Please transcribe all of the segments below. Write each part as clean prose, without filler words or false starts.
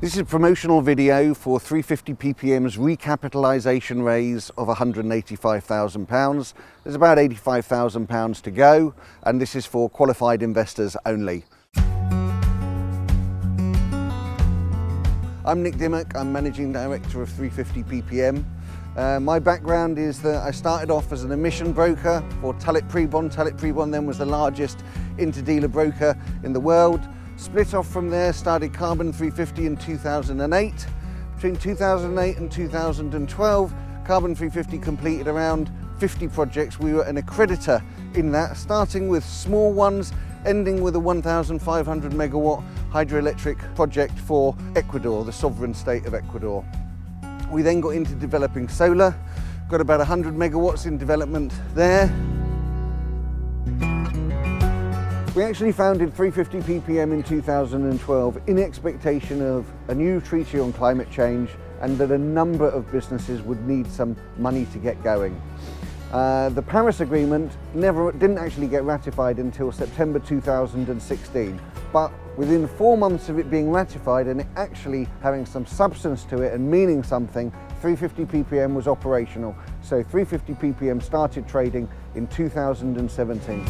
This is a promotional video for 350 ppm's recapitalisation raise of £185,000. There's about £85,000 to go, and this is for qualified investors only. I'm Nick Dimmock, I'm Managing Director of 350 ppm. My background is that I started off as an emission broker for Tullett Prebon. Tullett Prebon then was the largest interdealer broker in the world. Split off from there, started Carbon 350 in 2008. Between 2008 and 2012, Carbon 350 completed around 50 projects. We were an accreditor in that, starting with small ones, ending with a 1,500 megawatt hydroelectric project for Ecuador, the sovereign state of Ecuador. We then got into developing solar, got about 100 megawatts in development there. We actually founded 350 ppm in 2012 in expectation of a new treaty on climate change and that a number of businesses would need some money to get going. The Paris Agreement didn't actually get ratified until September 2016, but within 4 months of it being ratified and it actually having some substance to it and meaning something, 350 ppm was operational. So 350 ppm started trading in 2017.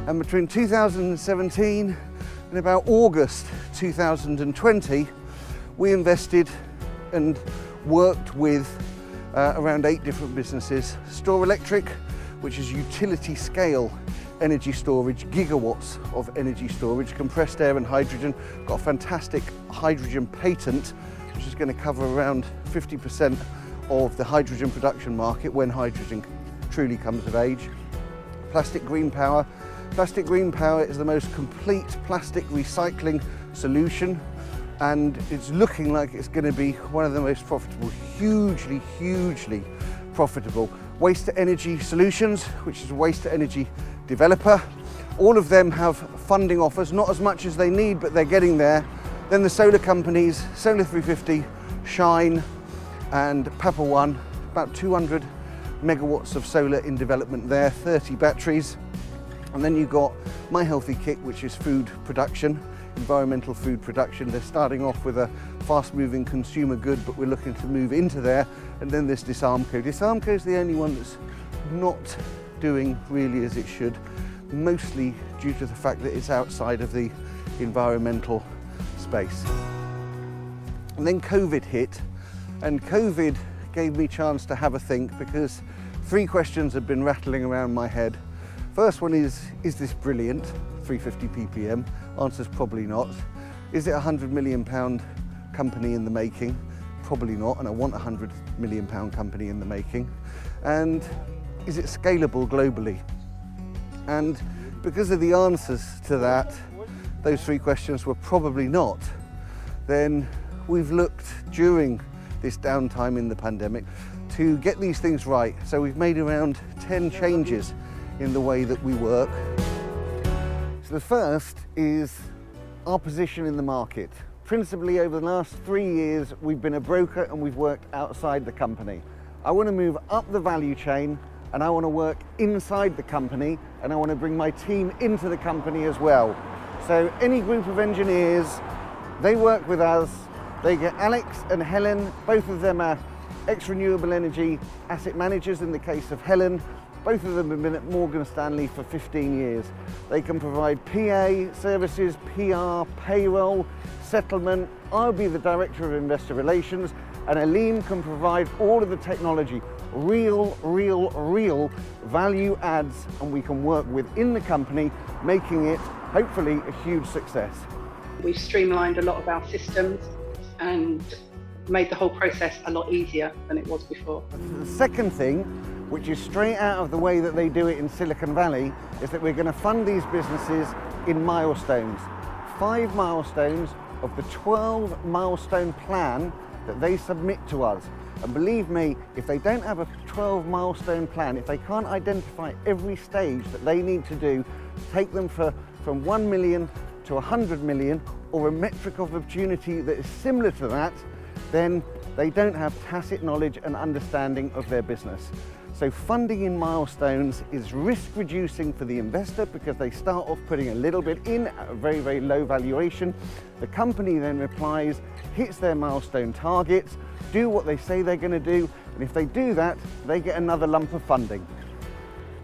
And between 2017 and about August 2020, we invested and worked with around 8 different businesses. Store Electric, which is utility scale energy storage, gigawatts of energy storage, compressed air and hydrogen. Got a fantastic hydrogen patent, which is going to cover around 50% of the hydrogen production market when hydrogen truly comes of age. Plastic Green Power. Plastic Green Power is the most complete plastic recycling solution, and it's looking like it's going to be one of the most profitable, hugely profitable. Waste to Energy Solutions, which is a waste to energy developer. All of them have funding offers, not as much as they need, but they're getting there. Then the solar companies, Solar 350, Shine and Papa One, about 200 megawatts of solar in development there, 30 batteries. And then you've got My Healthy Kit, which is food production, environmental food production. They're starting off with a fast-moving consumer good, but we're looking to move into there. And then there's Disarmco. Disarmco is the only one that's not doing really as it should, mostly due to the fact that it's outside of the environmental space. And then COVID hit, and COVID gave me a chance to have a think, because 3 questions have been rattling around my head. First one is this brilliant, 350 ppm? Answer's probably not. Is it a £100 million company in the making? Probably not, and I want a £100 million company in the making. And is it scalable globally? And because of the answers to that, those 3 questions were probably not, then we've looked during this downtime in the pandemic to get these things right. So we've made around 10 changes in the way that we work. So the first is our position in the market. Principally over the last 3 years, we've been a broker and we've worked outside the company. I want to move up the value chain and I want to work inside the company, and I want to bring my team into the company as well. So any group of engineers, they work with us. They get Alex and Helen, both of them are ex-renewable energy asset managers in the case of Helen. Both of them have been at Morgan Stanley for 15 years. They can provide PA services, PR, payroll, settlement. I'll be the Director of Investor Relations, and Aline can provide all of the technology, real value adds, and we can work within the company, making it hopefully a huge success. We've streamlined a lot of our systems and made the whole process a lot easier than it was before. The second thing, which is straight out of the way that they do it in Silicon Valley, is that we're going to fund these businesses in milestones. 5 milestones of the 12 milestone plan that they submit to us. And believe me, if they don't have a 12 milestone plan, if they can't identify every stage that they need to do, take them from 1 million to 100 million, or a metric of opportunity that is similar to that, then they don't have tacit knowledge and understanding of their business. So funding in milestones is risk reducing for the investor because they start off putting a little bit in at a very, very low valuation. The company then replies, hits their milestone targets, do what they say they're going to do, and if they do that, they get another lump of funding.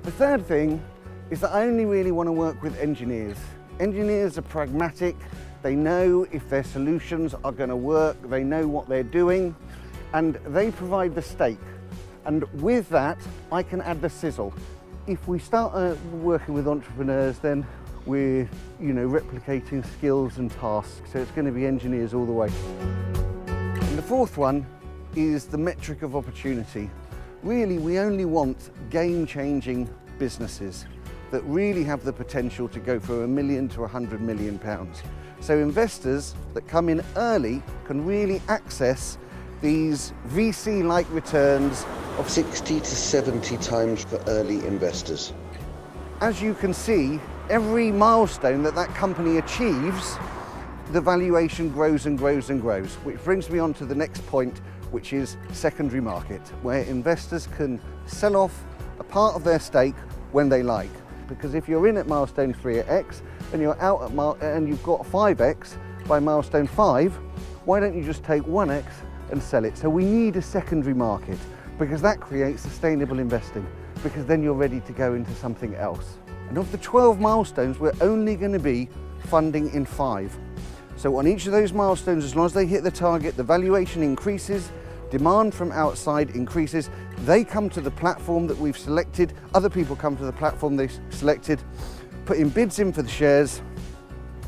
The third thing is that I only really want to work with engineers. Engineers are pragmatic, they know if their solutions are going to work, they know what they're doing, and they provide the stake. And with that, I can add the sizzle. If we start working with entrepreneurs, then we're, replicating skills and tasks. So it's going to be engineers all the way. And the fourth one is the metric of opportunity. Really, we only want game-changing businesses that really have the potential to go from £1 million to £100 million. So investors that come in early can really access these VC-like returns of 60 to 70 times for early investors. As you can see, every milestone that company achieves, the valuation grows and grows and grows, which brings me on to the next point, which is secondary market, where investors can sell off a part of their stake when they like. Because if you're in at milestone 3 at X and you're out at and you've got 5X by milestone 5, why don't you just take 1X and sell it? So we need a secondary market because that creates sustainable investing, because then you're ready to go into something else. And of the 12 milestones, we're only going to be funding in 5. So on each of those milestones, as long as they hit the target, the valuation increases, demand from outside increases, they come to the platform that we've selected, other people come to the platform they've selected, put in bids in for the shares,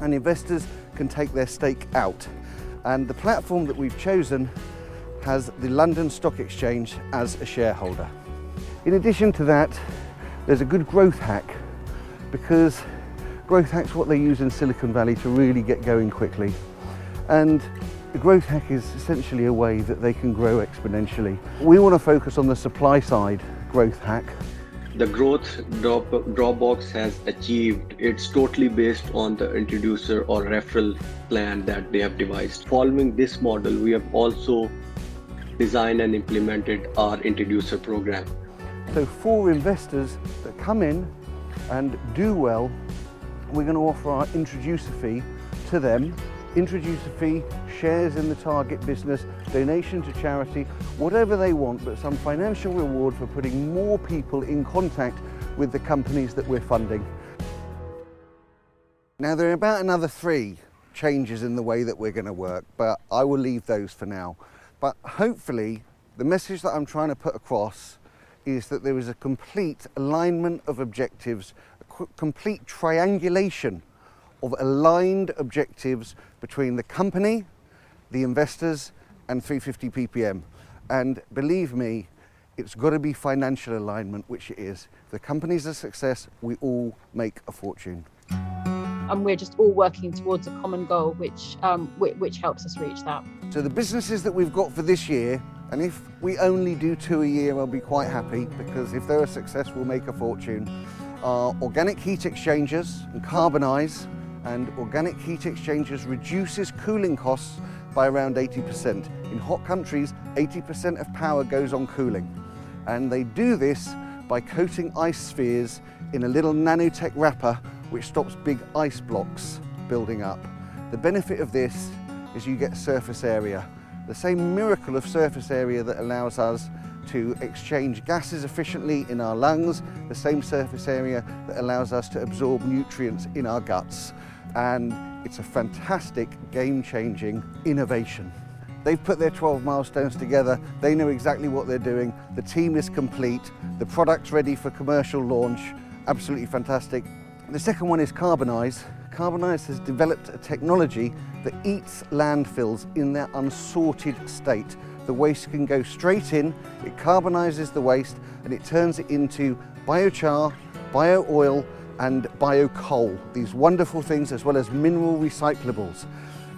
and investors can take their stake out. And the platform that we've chosen has the London Stock Exchange as a shareholder. In addition to that, there's a good growth hack, because growth hack's what they use in Silicon Valley to really get going quickly. And the growth hack is essentially a way that they can grow exponentially. We want to focus on the supply side growth hack. The growth Dropbox has achieved, it's totally based on the introducer or referral plan that they have devised. Following this model, we have also designed and implemented our introducer program. So for investors that come in and do well, we're going to offer our introducer fee to them. Introducer fee, shares in the target business, donation to charity, whatever they want, but some financial reward for putting more people in contact with the companies that we're funding. Now there are about another 3 changes in the way that we're going to work, but I will leave those for now. But hopefully the message that I'm trying to put across is that there is a complete alignment of objectives, a complete triangulation of aligned objectives between the company, the investors, and 350 ppm. And believe me, it's got to be financial alignment, which it is. If the company's a success, we all make a fortune. And we're just all working towards a common goal, which helps us reach that. So the businesses that we've got for this year, and if we only do 2 a year, I'll be quite happy, because if they're a success, we'll make a fortune, are organic heat exchangers and Carbonize. And organic heat exchangers reduces cooling costs by around 80%. In hot countries, 80% of power goes on cooling. And they do this by coating ice spheres in a little nanotech wrapper which stops big ice blocks building up. The benefit of this is you get surface area. The same miracle of surface area that allows us to exchange gases efficiently in our lungs, the same surface area that allows us to absorb nutrients in our guts. And it's a fantastic game-changing innovation. They've put their 12 milestones together, they know exactly what they're doing, the team is complete, the product's ready for commercial launch, absolutely fantastic. The second one is Carbonize. Carbonize has developed a technology that eats landfills in their unsorted state. The waste can go straight in, it carbonizes the waste, and it turns it into biochar, bio-oil, and bio-coal, these wonderful things, as well as mineral recyclables.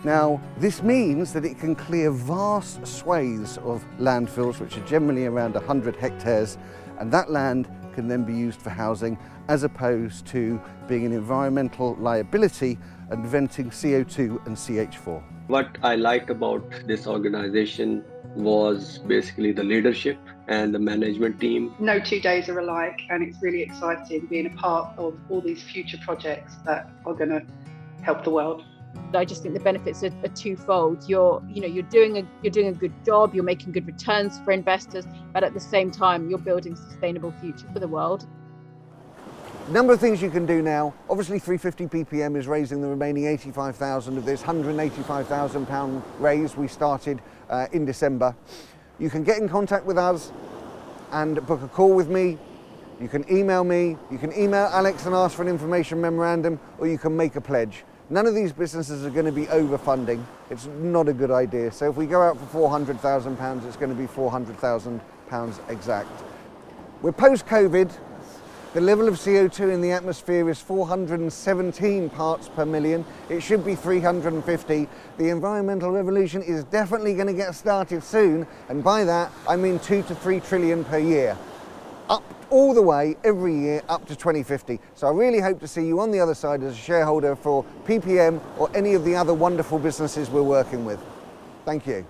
Now, this means that it can clear vast swathes of landfills, which are generally around 100 hectares, and that land can then be used for housing, as opposed to being an environmental liability and venting CO2 and CH4. What I liked about this organization was basically the leadership. and the management team. No 2 days are alike, and it's really exciting being a part of all these future projects that are going to help the world. I just think the benefits are twofold. You're doing a good job, you're making good returns for investors, but at the same time you're building a sustainable future for the world. Number of things you can do now. Obviously 350 ppm is raising the remaining 85,000 of this £185,000 raise we started in December. You can get in contact with us and book a call with me. You can email me, you can email Alex and ask for an information memorandum, or you can make a pledge. None of these businesses are going to be overfunding. It's not a good idea. So if we go out for £400,000, it's going to be £400,000 exact. We're post-COVID. The level of CO2 in the atmosphere is 417 parts per million. It should be 350. The environmental revolution is definitely going to get started soon, and by that I mean 2 to 3 trillion per year. Up all the way every year up to 2050. So I really hope to see you on the other side as a shareholder for PPM or any of the other wonderful businesses we're working with. Thank you.